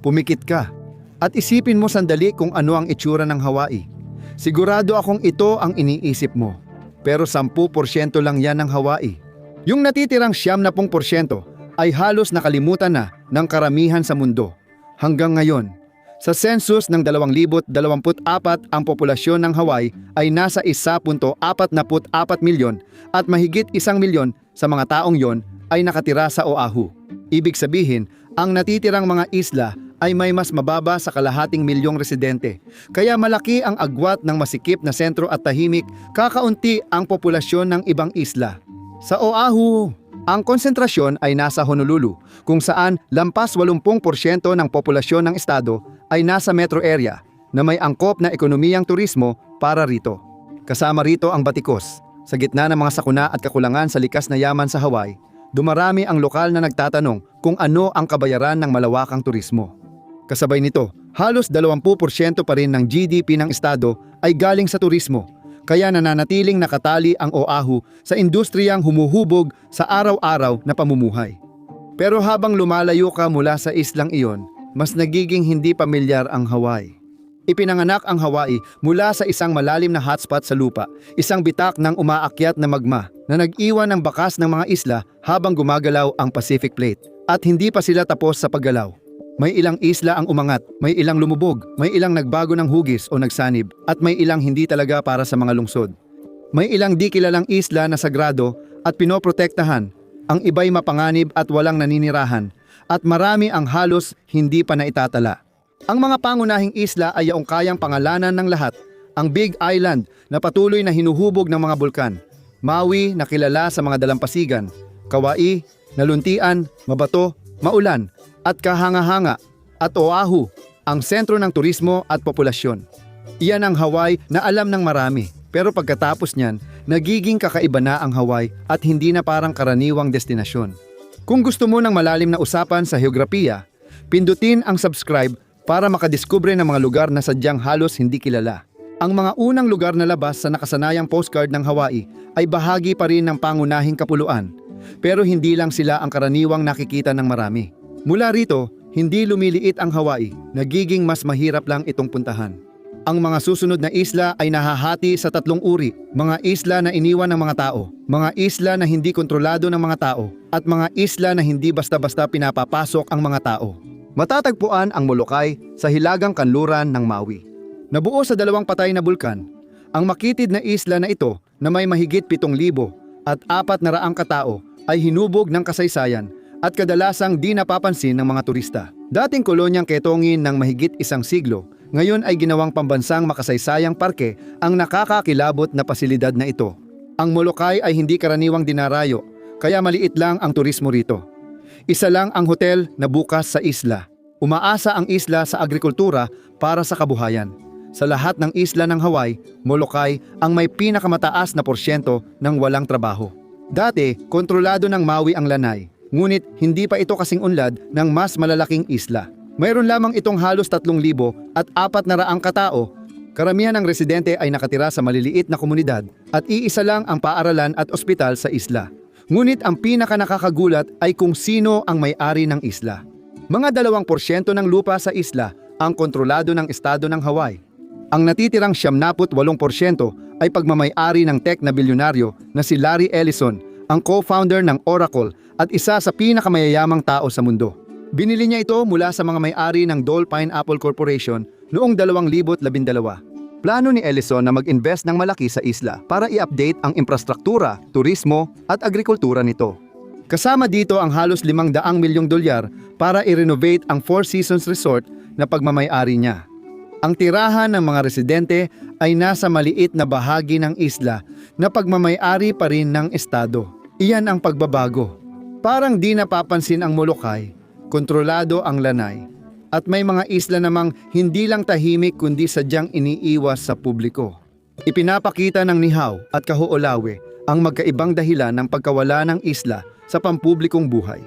Pumikit ka at isipin mo sandali kung ano ang itsura ng Hawaii. Sigurado akong ito ang iniisip mo. Pero 10% lang yan ng Hawaii. Yung natitirang 70% ay halos nakalimutan na ng karamihan sa mundo. Hanggang ngayon, sa census ng 2024, ang populasyon ng Hawaii ay nasa 1.44 milyon at mahigit 1 milyon sa mga taong yon ay nakatira sa Oahu. Ibig sabihin, ang natitirang mga isla ay may mas mababa sa kalahating milyong residente. Kaya malaki ang agwat ng masikip na sentro at tahimik, kakaunti ang populasyon ng ibang isla. Sa Oahu, ang konsentrasyon ay nasa Honolulu, kung saan lampas 80% ng populasyon ng estado ay nasa metro area na may angkop na ekonomiyang turismo para rito. Kasama rito ang batikos. Sa gitna ng mga sakuna at kakulangan sa likas na yaman sa Hawaii, dumarami ang lokal na nagtatanong kung ano ang kabayaran ng malawakang turismo. Kasabay nito, halos 20% pa rin ng GDP ng estado ay galing sa turismo, kaya nananatiling nakatali ang Oahu sa industriyang humuhubog sa araw-araw na pamumuhay. Pero habang lumalayo ka mula sa islang iyon, mas nagiging hindi pamilyar ang Hawaii. Ipinanganak ang Hawaii mula sa isang malalim na hotspot sa lupa, isang bitak ng umaakyat na magma na nag-iwan ng bakas ng mga isla habang gumagalaw ang Pacific Plate. At hindi pa sila tapos sa paggalaw. May ilang isla ang umangat, may ilang lumubog, may ilang nagbago ng hugis o nagsanib, at may ilang hindi talaga para sa mga lungsod. May ilang di kilalang isla na sagrado at pinoprotektahan, ang iba'y mapanganib at walang naninirahan, at marami ang halos hindi pa naitatala. Ang mga pangunahing isla ay yaong kayang pangalanan ng lahat, ang Big Island na patuloy na hinuhubog ng mga bulkan, Maui na kilala sa mga dalampasigan, Kauai, Naluntian, Mabato, Maulan, at kahanga-hanga, at Oahu, ang sentro ng turismo at populasyon. Iyan ang Hawaii na alam ng marami, pero pagkatapos niyan, nagiging kakaiba na ang Hawaii at hindi na parang karaniwang destinasyon. Kung gusto mo ng malalim na usapan sa heograpiya, pindutin ang subscribe para makadiskubre ng mga lugar na sadyang halos hindi kilala. Ang mga unang lugar na labas sa nakasanayang postcard ng Hawaii ay bahagi pa rin ng pangunahing kapuluan, pero hindi lang sila ang karaniwang nakikita ng marami. Mula rito, hindi lumiliit ang Hawaii, nagiging mas mahirap lang itong puntahan. Ang mga susunod na isla ay nahahati sa 3 uri, mga isla na iniwan ng mga tao, mga isla na hindi kontrolado ng mga tao, at mga isla na hindi basta-basta pinapapasok ang mga tao. Matatagpuan ang Molokai sa hilagang kanluran ng Maui. Nabuo sa 2 patay na bulkan, ang makitid na isla na ito na may mahigit 7,000 at 400 katao ay hinubog ng kasaysayan at kadalasang di napapansin ng mga turista. Dating kolonyang ketongin ng mahigit 1 siglo, ngayon ay ginawang pambansang makasaysayang parke ang nakakakilabot na pasilidad na ito. Ang Molokai ay hindi karaniwang dinarayo, kaya maliit lang ang turismo rito. Isa lang ang hotel na bukas sa isla. Umaasa ang isla sa agrikultura para sa kabuhayan. Sa lahat ng isla ng Hawaii, Molokai ang may pinakamataas na porsyento ng walang trabaho. Dati, kontrolado ng Maui ang Lanai. Ngunit hindi pa ito kasing unlad ng mas malalaking isla. Mayroon lamang itong halos 3,000 at 400 katao. Karamihan ng residente ay nakatira sa maliliit na komunidad at iisa lang ang paaralan at ospital sa isla. Ngunit ang pinaka-nakakagulat ay kung sino ang may-ari ng isla. Mga 2% ng lupa sa isla ang kontrolado ng estado ng Hawaii. Ang natitirang 78% ay pagmamay-ari ng tech na bilyonaryo na si Larry Ellison, ang co-founder ng Oracle at isa sa pinakamayayamang tao sa mundo. Binili niya ito mula sa mga may-ari ng Dole Pineapple Corporation noong 2012. Plano ni Ellison na mag-invest ng malaki sa isla para i-update ang infrastruktura, turismo at agrikultura nito. Kasama dito ang halos $500 milyong para i-renovate ang Four Seasons Resort na pagmamay-ari niya. Ang tirahan ng mga residente ay nasa maliit na bahagi ng isla na pagmamay-ari pa rin ng estado. Iyan ang pagbabago. Parang di napapansin ang Molokai, kontrolado ang Lanai, at may mga isla namang hindi lang tahimik kundi sadyang iniiwas sa publiko. Ipinapakita ng Niihau at Kaho'olawe ang magkaibang dahilan ng pagkawala ng isla sa pampublikong buhay.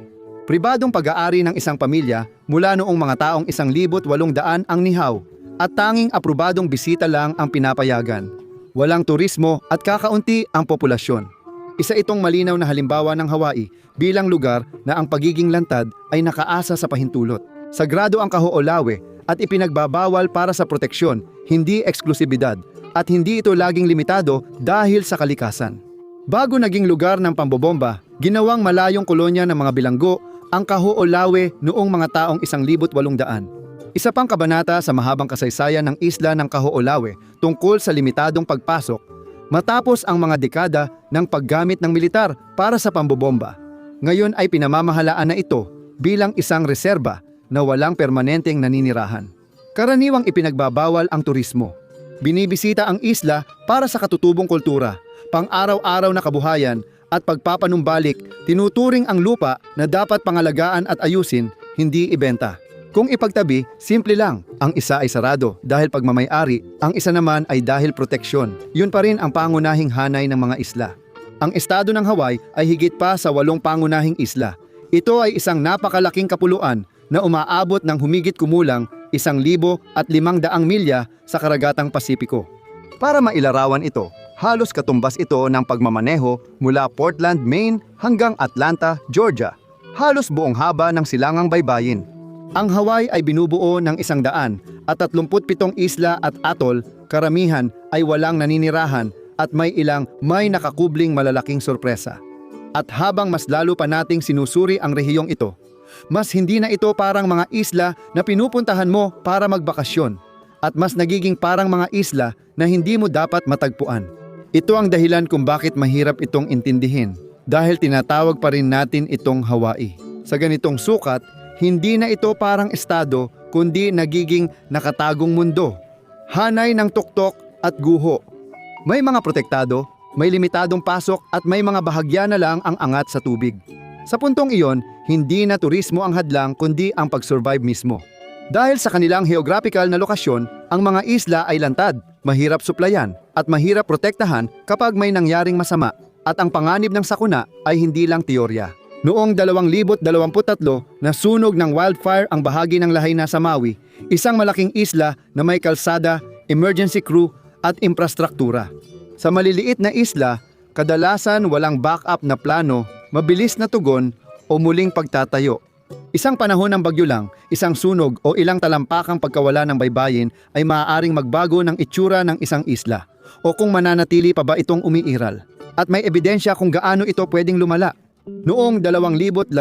Pribadong pag-aari ng isang pamilya mula noong mga taong 1,800 ang Niihau at tanging aprobadong bisita lang ang pinapayagan. Walang turismo at kakaunti ang populasyon. Isa itong malinaw na halimbawa ng Hawaii bilang lugar na ang pagiging lantad ay nakaasa sa pahintulot. Sagrado ang Kahoolawe at ipinagbabawal para sa proteksyon, hindi eksklusibidad, at hindi ito laging limitado dahil sa kalikasan. Bago naging lugar ng pambobomba, ginawang malayong kolonya ng mga bilanggo ang Kahoolawe noong mga taong 1800. Isa pang kabanata sa mahabang kasaysayan ng isla ng Kahoolawe tungkol sa limitadong pagpasok matapos ang mga dekada ng paggamit ng militar para sa pambobomba. Ngayon ay pinamamahalaan na ito bilang isang reserba na walang permanenteng naninirahan. Karaniwang ipinagbabawal ang turismo. Binibisita ang isla para sa katutubong kultura, pang-araw-araw na kabuhayan at pagpapanumbalik. Tinuturing ang lupa na dapat pangalagaan at ayusin, hindi ibenta. Kung ipagtabi, simple lang. Ang isa ay sarado dahil pagmamay-ari, ang isa naman ay dahil proteksyon. Yun pa rin ang pangunahing hanay ng mga isla. Ang estado ng Hawaii ay higit pa sa 8 pangunahing isla. Ito ay isang napakalaking kapuluan na umaabot ng humigit kumulang 1,500 milya sa karagatang Pasipiko. Para mailarawan ito, halos katumbas ito ng pagmamaneho mula Portland, Maine hanggang Atlanta, Georgia. Halos buong haba ng silangang baybayin. Ang Hawaii ay binubuo ng 137 isla at atol, karamihan ay walang naninirahan at may ilang may nakakubling malalaking sorpresa. At habang mas lalo pa nating sinusuri ang rehiyong ito, mas hindi na ito parang mga isla na pinupuntahan mo para magbakasyon at mas nagiging parang mga isla na hindi mo dapat matagpuan. Ito ang dahilan kung bakit mahirap itong intindihin dahil tinatawag pa rin natin itong Hawaii. Sa ganitong sukat, hindi na ito parang estado kundi nagiging nakatagong mundo. Hanay ng tuktok at guho. May mga protektado, may limitadong pasok at may mga bahagya na lang ang angat sa tubig. Sa puntong iyon, hindi na turismo ang hadlang kundi ang pag-survive mismo. Dahil sa kanilang geographical na lokasyon, ang mga isla ay lantad, mahirap suplayan at mahirap protektahan kapag may nangyaring masama at ang panganib ng sakuna ay hindi lang teorya. Noong 2023, nasunog ng wildfire ang bahagi ng Lahaina sa Maui, isang malaking isla na may kalsada, emergency crew at infrastruktura. Sa maliliit na isla, kadalasan walang backup na plano, mabilis na tugon o muling pagtatayo. Isang panahon ng bagyo lang, isang sunog o ilang talampakang pagkawala ng baybayin ay maaaring magbago ng itsura ng isang isla o kung mananatili pa ba itong umiiral. At may ebidensya kung gaano ito pwedeng lumala. Noong 2018,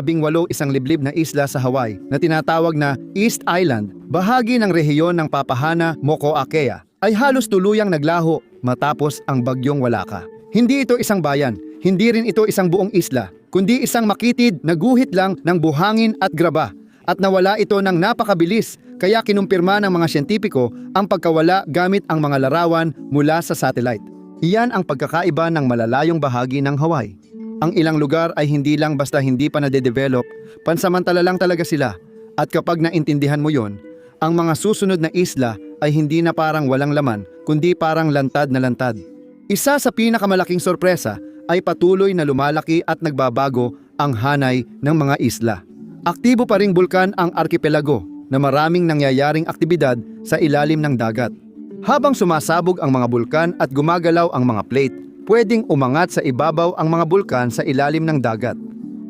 isang liblib na isla sa Hawaii na tinatawag na East Island, bahagi ng rehiyon ng Papahana, Mokoakea, ay halos tuluyang naglaho matapos ang bagyong Walaka. Hindi ito isang bayan, hindi rin ito isang buong isla, kundi isang makitid na guhit lang ng buhangin at graba at nawala ito ng napakabilis kaya kinumpirma ng mga siyentipiko ang pagkawala gamit ang mga larawan mula sa satellite. Iyan ang pagkakaiba ng malalayong bahagi ng Hawaii. Ang ilang lugar ay hindi lang basta hindi pa nade-develop, pansamantala lang talaga sila. At kapag naintindihan mo yon, ang mga susunod na isla ay hindi na parang walang laman, kundi parang lantad na lantad. Isa sa pinakamalaking sorpresa ay patuloy na lumalaki at nagbabago ang hanay ng mga isla. Aktibo pa ring bulkan ang arkipelago na maraming nangyayaring aktibidad sa ilalim ng dagat. Habang sumasabog ang mga bulkan at gumagalaw ang mga plate, pwedeng umangat sa ibabaw ang mga bulkan sa ilalim ng dagat.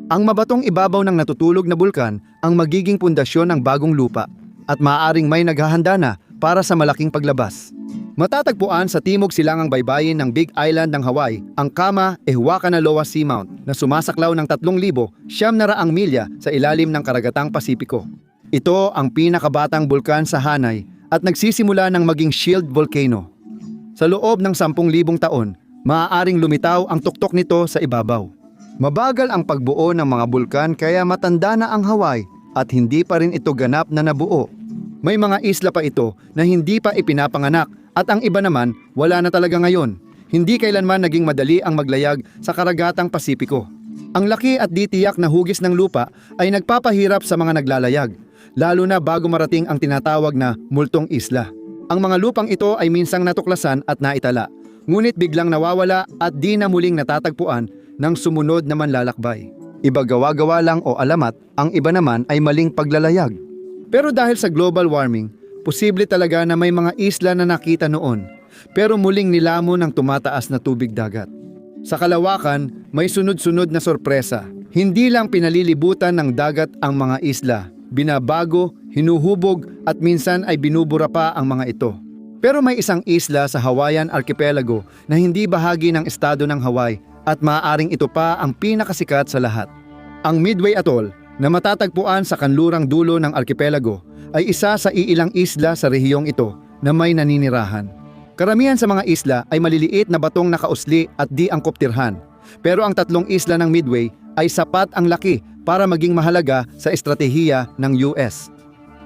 Ang mabatong ibabaw ng natutulog na bulkan ang magiging pundasyon ng bagong lupa at maaaring may naghahanda na para sa malaking paglabas. Matatagpuan sa timog silangang baybayin ng Big Island ng Hawaii ang Kama-Ehuacanaloa Seamount na sumasaklaw ng 3,700 milya sa ilalim ng karagatang Pasipiko. Ito ang pinakabatang bulkan sa Hanay at nagsisimula ng maging shield volcano. Sa loob ng 10,000 taon, maaaring lumitaw ang tuktok nito sa ibabaw. Mabagal ang pagbuo ng mga bulkan kaya matanda na ang Hawaii at hindi pa rin ito ganap na nabuo. May mga isla pa ito na hindi pa ipinapanganak at ang iba naman wala na talaga ngayon. Hindi kailanman naging madali ang maglayag sa karagatang Pasipiko. Ang laki at di tiyak na hugis ng lupa ay nagpapahirap sa mga naglalayag, lalo na bago marating ang tinatawag na multong isla. Ang mga lupang ito ay minsang natuklasan at naitala, ngunit biglang nawawala at di na muling natatagpuan ng sumunod na manlalakbay. Iba gawa-gawa lang o alamat, ang iba naman ay maling paglalayag. Pero dahil sa global warming, posible talaga na may mga isla na nakita noon, pero muling nilamon ng tumataas na tubig dagat. Sa kalawakan, may sunod-sunod na sorpresa. Hindi lang pinalilibutan ng dagat ang mga isla, binabago, hinuhubog at minsan ay binubura pa ang mga ito. Pero may isang isla sa Hawaiian Archipelago na hindi bahagi ng estado ng Hawaii at maaaring ito pa ang pinakasikat sa lahat. Ang Midway Atoll na matatagpuan sa kanlurang dulo ng archipelago ay isa sa iilang isla sa rehiyong ito na may naninirahan. Karamihan sa mga isla ay maliliit na batong nakausli at di angkop tirhan. Pero ang tatlong isla ng Midway ay sapat ang laki para maging mahalaga sa estratehiya ng US.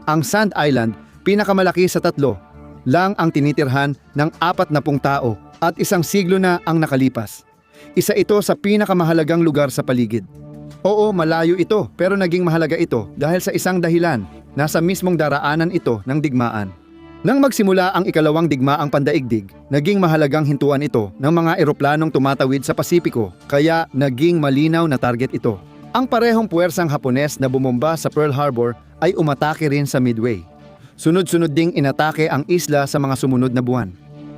Ang Sand Island, pinakamalaki sa tatlo, lang ang tinitirhan ng 40 tao at isang siglo na ang nakalipas. Isa ito sa pinakamahalagang lugar sa paligid. Oo, malayo ito pero naging mahalaga ito dahil sa isang dahilan, nasa mismong daraanan ito ng digmaan. Nang magsimula ang ikalawang digmaang pandaigdig, naging mahalagang hintuan ito ng mga eroplanong tumatawid sa Pasipiko kaya naging malinaw na target ito. Ang parehong puwersang Hapones na bumomba sa Pearl Harbor ay umatake rin sa Midway. Sunod-sunod ding inatake ang isla sa mga sumunod na buwan.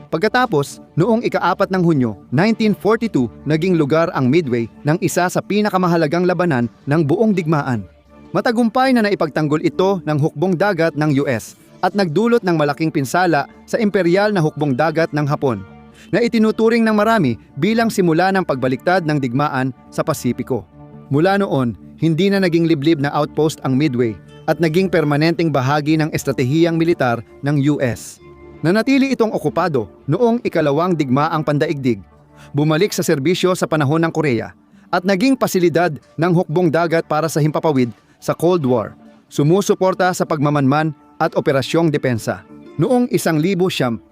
Pagkatapos, noong ika-4 ng Hunyo, 1942, naging lugar ang Midway ng isa sa pinakamahalagang labanan ng buong digmaan. Matagumpay na naipagtanggol ito ng hukbong dagat ng US at nagdulot ng malaking pinsala sa imperial na hukbong dagat ng Hapon, na itinuturing ng marami bilang simula ng pagbaliktad ng digmaan sa Pasipiko. Mula noon, hindi na naging liblib na outpost ang Midway at naging permanenteng bahagi ng estratehiyang militar ng US. Nanatili itong okupado noong ikalawang digmaang pandaigdig, bumalik sa serbisyo sa panahon ng Korea, at naging pasilidad ng hukbong dagat para sa himpapawid sa Cold War, sumusuporta sa pagmamanman at operasyong depensa. Noong 1993,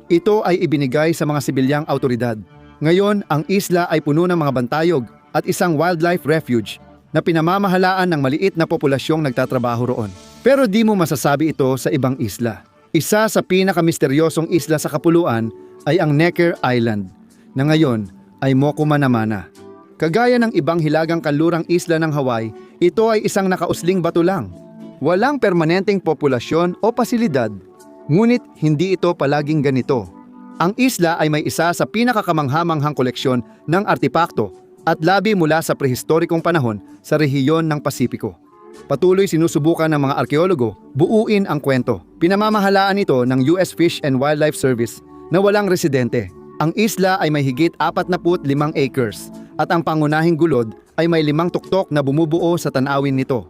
ito ay ibinigay sa mga sibilyang autoridad. Ngayon, ang isla ay puno ng mga bantayog at isang wildlife refuge na pinamamahalaan ng maliit na populasyong nagtatrabaho roon. Pero di mo masasabi ito sa ibang isla. Isa sa pinakamisteryosong isla sa kapuluan ay ang Necker Island, na ngayon ay Mokuma Namana. Kagaya ng ibang hilagang kanlurang isla ng Hawaii, ito ay isang nakausling bato lang. Walang permanenteng populasyon o pasilidad, ngunit hindi ito palaging ganito. Ang isla ay may isa sa pinakakamanghamanghang koleksyon ng artipakto at labi mula sa prehistorikong panahon sa rehiyon ng Pasipiko. Patuloy sinusubukan ng mga arkeologo buuin ang kwento. Pinamamahalaan ito ng US Fish and Wildlife Service na walang residente. Ang isla ay may higit 45 acres at ang pangunahing gulod ay may 5 tuktok na bumubuo sa tanawin nito.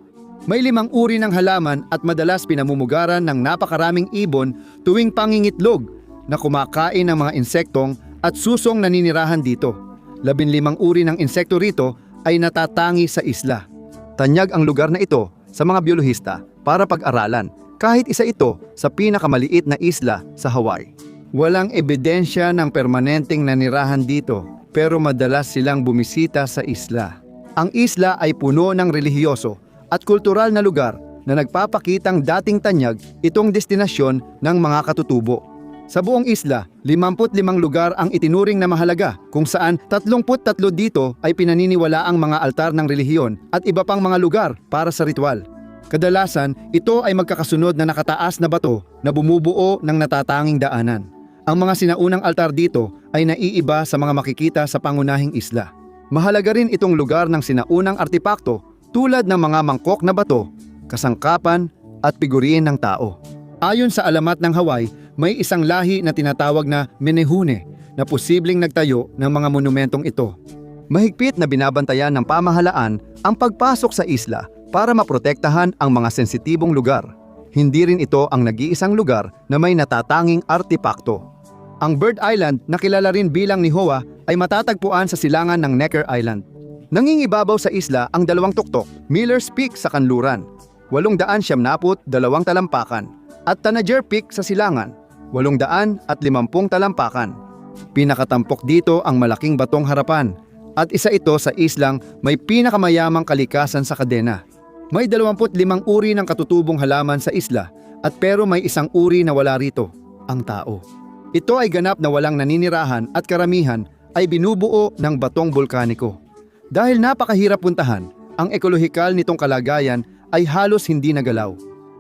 May 5 uri ng halaman at madalas pinamumugaran ng napakaraming ibon tuwing pangingitlog na kumakain ng mga insektong at susong naninirahan dito. 15 uri ng insekto rito ay natatangi sa isla. Tanyag ang lugar na ito sa mga biolohista para pag-aralan, kahit isa ito sa pinakamaliit na isla sa Hawaii. Walang ebidensya ng permanenteng nanirahan dito, pero madalas silang bumisita sa isla. Ang isla ay puno ng relihiyoso at kultural na lugar na nagpapakitang dating tanyag itong destinasyon ng mga katutubo. Sa buong isla, 55 lugar ang itinuring na mahalaga kung saan 33 dito ay pinaniniwala ang mga altar ng relihiyon at iba pang mga lugar para sa ritual. Kadalasan, ito ay magkakasunod na nakataas na bato na bumubuo ng natatanging daanan. Ang mga sinaunang altar dito ay naiiba sa mga makikita sa pangunahing isla. Mahalaga rin itong lugar ng sinaunang artipakto tulad ng mga mangkok na bato, kasangkapan at figurine ng tao. Ayon sa alamat ng Hawaii, may isang lahi na tinatawag na Menehune na posibleng nagtayo ng mga monumentong ito. Mahigpit na binabantayan ng pamahalaan ang pagpasok sa isla para maprotektahan ang mga sensitibong lugar. Hindi rin ito ang nag-iisang lugar na may natatanging artipakto. Ang Bird Island na kilala rin bilang Nihoa ay matatagpuan sa silangan ng Necker Island. Nangingibabaw sa isla ang 2 tuktok, Miller's Peak sa kanluran, 872 talampakan, at Tanager Peak sa silangan, 850 talampakan. Pinakatampok dito ang malaking batong harapan at isa ito sa islang may pinakamayamang kalikasan sa kadena. May 25 uri ng katutubong halaman sa isla at pero may isang uri na wala rito, ang tao. Ito ay ganap na walang naninirahan at karamihan ay binubuo ng batong bulkaniko. Dahil napakahirap puntahan, ang ekolohikal nitong kalagayan ay halos hindi nagalaw.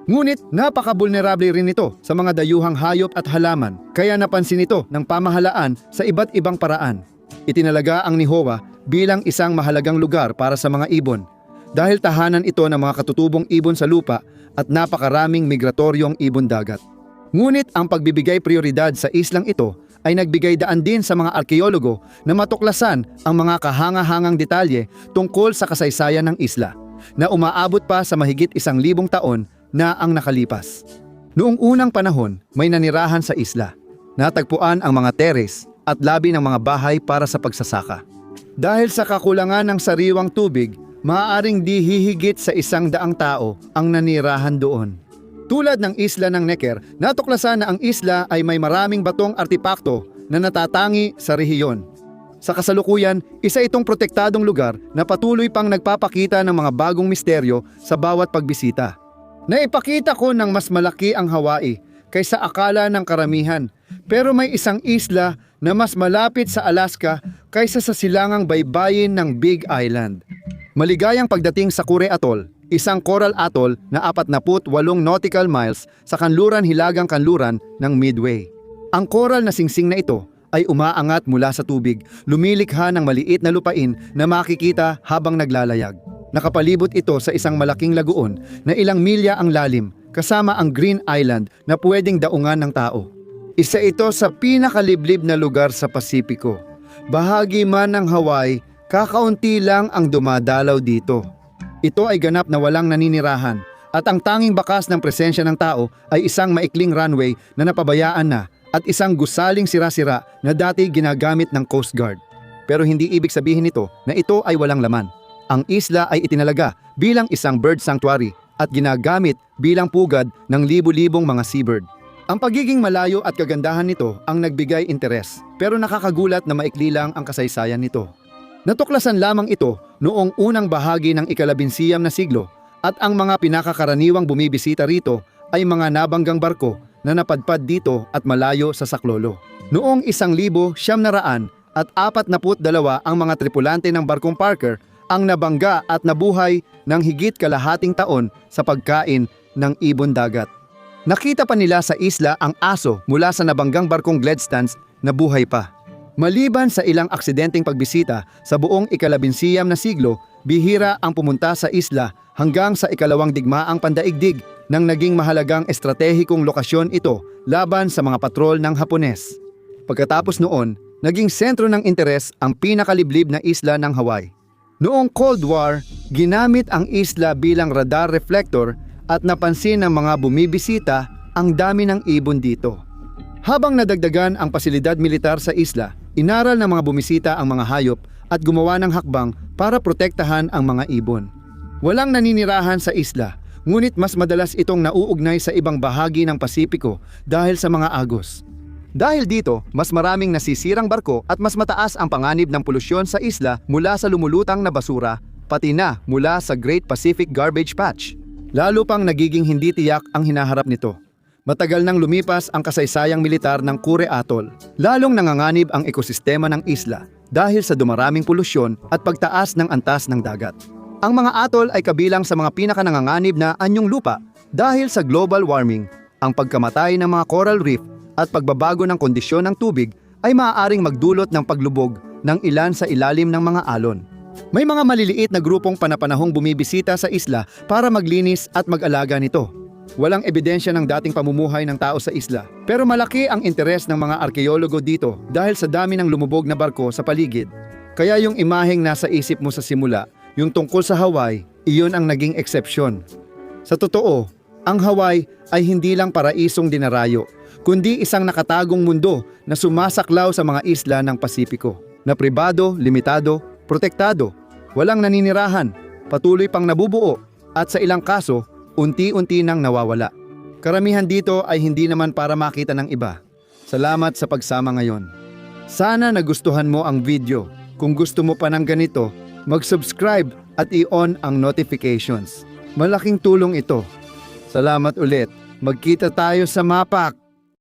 Ngunit napaka-vulnerable rin ito sa mga dayuhang hayop at halaman, kaya napansin ito ng pamahalaan sa iba't ibang paraan. Itinalaga ang Nihoa bilang isang mahalagang lugar para sa mga ibon, dahil tahanan ito ng mga katutubong ibon sa lupa at napakaraming migratoryong ibon dagat. Ngunit ang pagbibigay prioridad sa islang ito ay nagbigay daan din sa mga arkeologo na matuklasan ang mga kahanga-hangang detalye tungkol sa kasaysayan ng isla na umaabot pa sa mahigit 1,000 taon na ang nakalipas. Noong unang panahon, may nanirahan sa isla. Natagpuan ang mga teres at labi ng mga bahay para sa pagsasaka. Dahil sa kakulangan ng sariwang tubig, maaaring di hihigit sa 100 tao ang nanirahan doon. Tulad ng isla ng Necker, natuklasan na ang isla ay may maraming batong artipakto na natatangi sa rehiyon. Sa kasalukuyan, isa itong protektadong lugar na patuloy pang nagpapakita ng mga bagong misteryo sa bawat pagbisita. Naipakita ko ng mas malaki ang Hawaii kaysa akala ng karamihan, pero may isang isla na mas malapit sa Alaska kaysa sa silangang baybayin ng Big Island. Maligayang pagdating sa Kure Atoll, isang coral atoll na 48 nautical miles sa kanluran-hilagang kanluran ng Midway. Ang coral na singsing na ito ay umaangat mula sa tubig, lumilikha ng maliit na lupain na makikita habang naglalayag. Nakapalibot ito sa isang malaking lagoon na ilang milya ang lalim, kasama ang Green Island na pwedeng daungan ng tao. Isa ito sa pinakaliblib na lugar sa Pasipiko. Bahagi man ng Hawaii, kakaunti lang ang dumadalaw dito. Ito ay ganap na walang naninirahan at ang tanging bakas ng presensya ng tao ay isang maikling runway na napabayaan na at isang gusaling sira-sira na dati ginagamit ng Coast Guard. Pero hindi ibig sabihin nito na ito ay walang laman. Ang isla ay itinalaga bilang isang bird sanctuary at ginagamit bilang pugad ng libu-libong mga seabird. Ang pagiging malayo at kagandahan nito ang nagbigay interes, pero nakakagulat na maikli lang ang kasaysayan nito. Natuklasan lamang ito noong unang bahagi ng ika-19 na siglo at ang mga pinakakaraniwang bumibisita rito ay mga nabanggang barko na napadpad dito at malayo sa saklolo. Noong 1942 ang mga tripulante ng barkong Parker ang nabangga at nabuhay ng higit kalahating taon sa pagkain ng ibon dagat. Nakita pa nila sa isla ang aso mula sa nabanggang barkong Gladstone na buhay pa. Maliban sa ilang aksidenteng pagbisita sa buong ika-19 na siglo, bihira ang pumunta sa isla hanggang sa ikalawang digmaang pandaigdig nang naging mahalagang estratehikong lokasyon ito laban sa mga patrol ng Hapones. Pagkatapos noon, naging sentro ng interes ang pinakaliblib na isla ng Hawaii. Noong Cold War, ginamit ang isla bilang radar reflector at napansin ng mga bumibisita ang dami ng ibon dito. Habang nadagdagan ang pasilidad militar sa isla, inaral ng mga bumisita ang mga hayop at gumawa ng hakbang para protektahan ang mga ibon. Walang naninirahan sa isla, ngunit mas madalas itong nauugnay sa ibang bahagi ng Pasipiko dahil sa mga agos. Dahil dito, mas maraming nasisirang barko at mas mataas ang panganib ng polusyon sa isla mula sa lumulutang na basura, pati na mula sa Great Pacific Garbage Patch. Lalo pang nagiging hindi tiyak ang hinaharap nito. Matagal nang lumipas ang kasaysayang militar ng Kure Atoll. Lalong nanganganib ang ekosistema ng isla dahil sa dumaraming polusyon at pagtaas ng antas ng dagat. Ang mga atol ay kabilang sa mga pinakananganganib na anyong lupa dahil sa global warming, ang pagkamatay ng mga coral reef at pagbabago ng kondisyon ng tubig ay maaaring magdulot ng paglubog ng ilan sa ilalim ng mga alon. May mga maliliit na grupong panapanahong bumibisita sa isla para maglinis at mag-alaga nito. Walang ebidensya ng dating pamumuhay ng tao sa isla, pero malaki ang interes ng mga arkeologo dito dahil sa dami ng lumubog na barko sa paligid. Kaya yung imaheng nasa isip mo sa simula, yung tungkol sa Hawaii, iyon ang naging eksepsyon. Sa totoo, ang Hawaii ay hindi lang paraisong dinarayo, kundi isang nakatagong mundo na sumasaklaw sa mga isla ng Pasipiko, na pribado, limitado, protektado, walang naninirahan, patuloy pang nabubuo, at sa ilang kaso, unti-unti nang nawawala. Karamihan dito ay hindi naman para makita ng iba. Salamat sa pagsama ngayon. Sana nagustuhan mo ang video. Kung gusto mo pa ng ganito, mag-subscribe at i-on ang notifications. Malaking tulong ito. Salamat ulit. Magkita tayo sa Mapak!